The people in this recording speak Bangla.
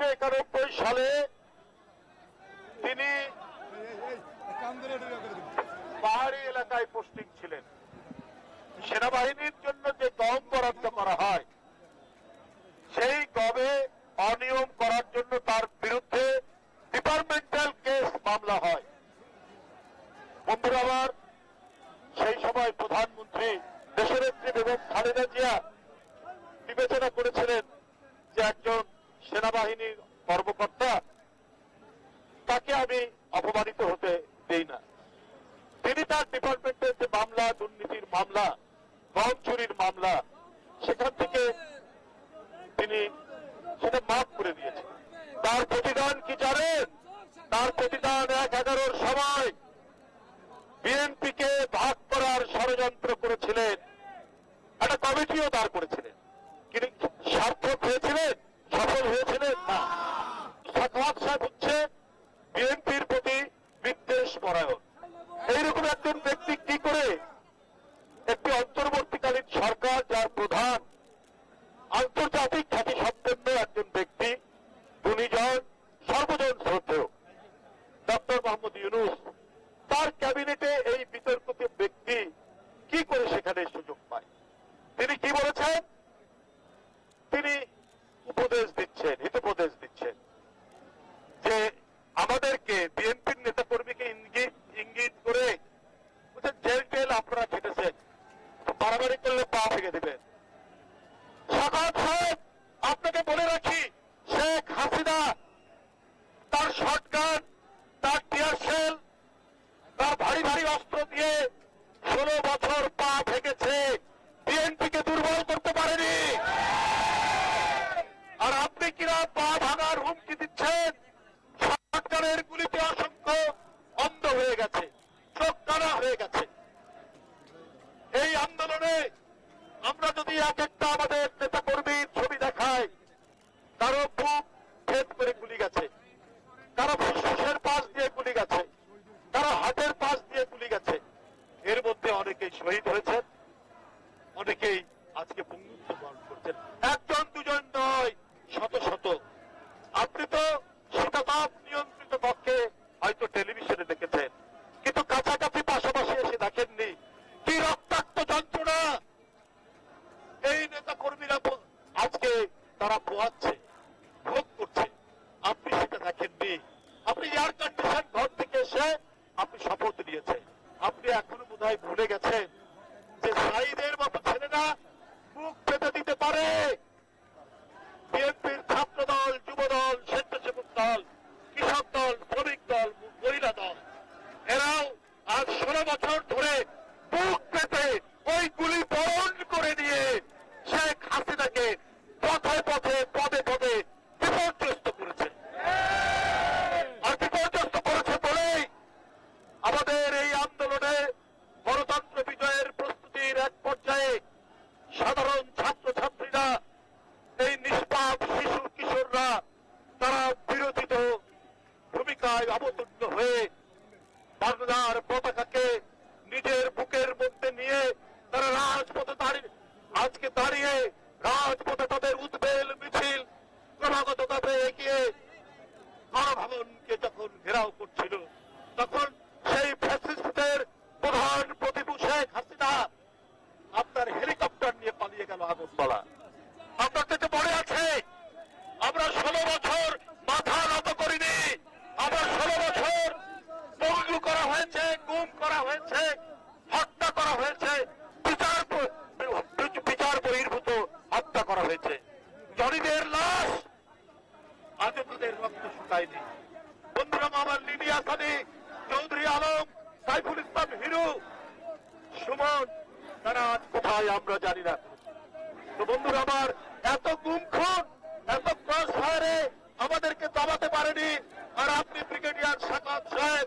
1991 সালে তিনি পাহাড়ি এলাকায় পোস্টিং ছিলেন। সেনাবাহিনীর জন্য যে গম বরাদ্দ করা হয় সেই গমে অনিয়ম করার জন্য তার বিরুদ্ধে ডিপার্টমেন্টাল কেস মামলা হয়। বন্ধুরা আমার, সেই সময় প্রধানমন্ত্রী দেশনেত্রী বেগম খালেদা জিয়া বিবেচনা করেছিলেন যে একজন সেনাবাহিনীর কর্মকর্তা, তাকে আমি অপমানিত হতে দেই না। তিনি তার ডিপার্টমেন্টের যে মামলা, দুর্নীতির মামলা, গম চুরির মামলা, সেখান থেকে তিনি সেটা মাফ করে দিয়েছেন। তার প্রতিদান কি জানেন? তার প্রতিদান ১/১১-র সময় বিএনপিকে ভাগ করার ষড়যন্ত্র করেছিলেন, একটা কমিটিও দাঁড় করেছিলেন। কিন্তু সার্থক হয়েছিলেন? সফল হয়েছিলেন না। সাখাওয়াত সাহেব হচ্ছে বিএনপির প্রতি বিদ্বেষ পরায়ণ। এইরকম একজন ব্যক্তি কি করে একটি অন্তর্বর্তীকালীন সরকার, যার প্রধান আন্তর্জাতিক খ্যাতি সম্পন্ন একজন ব্যক্তি, গুণীজন, সর্বজন শ্রদ্ধেয় ডক্টর মোহাম্মদ ইউনূস, তার ক্যাবিনেটে এই বিতর্কিত ব্যক্তি কি করে সেখানে সুযোগ পায়? তিনি কি বলেছেন? তিনি উপদেশ দিচ্ছেন, হিতোপদেশ দিচ্ছেন যে আমাদেরকে, বিএনপির নেতাকর্মীকে ইঙ্গিত করে জেল টেল আপনারা খেটেছেন, বাড়াবাড়ি করলে পা ভেঙে দেবেন। সাখাওয়াত সাহেব, আপনাকে বলে রাখি, শেখ হাসিনা তার শটগান, তার টিয়ার শেল, তার ভারী ভারী অস্ত্র দিয়ে 16 বছর পা ভেঙেছে, বিএনপিকে দুর্বল করতে পারেনি। আর আপনি কিনা পা ভাঙার হুমকি দিচ্ছেন? শটগানের গুলিতে অসংখ্য অন্ধ হয়ে গেছে, চোখ কানা হয়ে গেছে। এই আন্দোলনে আমরা যদি এক একটা আমাদের নেতাকর্মীর ছবি দেখাই, কারো বুক ভেদ করে গুলি গেছে, কারো ফুসফুসের পাশ দিয়ে গুলি গেছে, কারো হাতের পাশ দিয়ে গুলি গেছে। এর মধ্যে অনেকেই শহীদ হয়েছেন, অনেকেই আজকে বঙ্গবন্ধু বরণ করছেন। একজন দুজন নয়, শত শত। আপনি তো শীতাতাপ নিয়ন্ত্রিত কক্ষে হয়তো টেলিভিশনে দেখেছেন, কিন্তু কাছাকাছি পাশাপাশি এসে দেখেননি কি রক্তাক্ত যন্ত্রণা এই নেতা কর্মীরা আজকে তারা পোহাচ্ছে, ভোগ করছে। আপনি সেটা দেখেননি। আপনি এয়ার কন্ডিশন ঘর থেকে এসে আপনি শপথ নিয়েছেন। আপনি এখনো বোধহয় ভুলে গেছেন যে সাইদের মতো ছেলেরা মুখ পেতে দিতে পারে। বিএনপির ছাত্র দল, যুব দল, স্বেচ্ছাসেবক দল, কৃষক দল, শ্রমিক দল, মহিলা দল, এরাও আজ 16 বছর ধরে বুক পেতে ওই গুলি বরণ করে নিয়ে শেখ হাসিনাকে পথে পথে, পদে পদে বিপর্যস্ত করেছে। আর বিপর্যস্ত করেছে বলেই আমাদের এই আন্দোলনে গণতন্ত্র বিজয়ের প্রস্তুতির এক পর্যায়ে সাধারণ ছাত্রছাত্রীরা, এই নিষ্পাপ শিশু কিশোররা, তারা বিরোচিত ভূমিকায় অবতীর্ণ হয়ে বাংলার পতাকাকে নিজের বুকের মধ্যে নিয়ে তারা রাজপথে আজকে দাঁড়িয়ে রাজপথে তাদের উদ্বেল মিছিল ক্রমাগত ভাবে এগিয়ে গণভবনকে যখন ঘেরাও করছিল, তখন সেই ফ্যাসিস্টদের প্রধান প্রতিপক্ষ শেখ হাসিনা আপনার হেলিকপ্টার নিয়ে পালিয়ে গেল আগরতলা। আপনার থেকে মনে আছে, আমরা 16 বছর মাথা নত করিনি। আমরা 16 বছর পঙ্গু করা হয়েছে, গুম করা হয়েছে, হত্যা করা হয়েছে, বিচার বহির্ভূত হত্যা করা হয়েছে। জরিদের লাশ আজও তাদের রক্ত শুকায়নি। বন্ধুরা আমার, লিবিয়া সানি, চৌধুরী আলম, সাইফুল ইসলাম হিরু, সুমন, তারা আজ কোথায় আমরা জানি না। তো বন্ধুরা আমার, এত গুম খুন, এত ক্রস ফায়ারে আমাদেরকে দমাতে পারেনি। আর আপনি ব্রিগেডিয়ার সাখাওয়াত সাহেব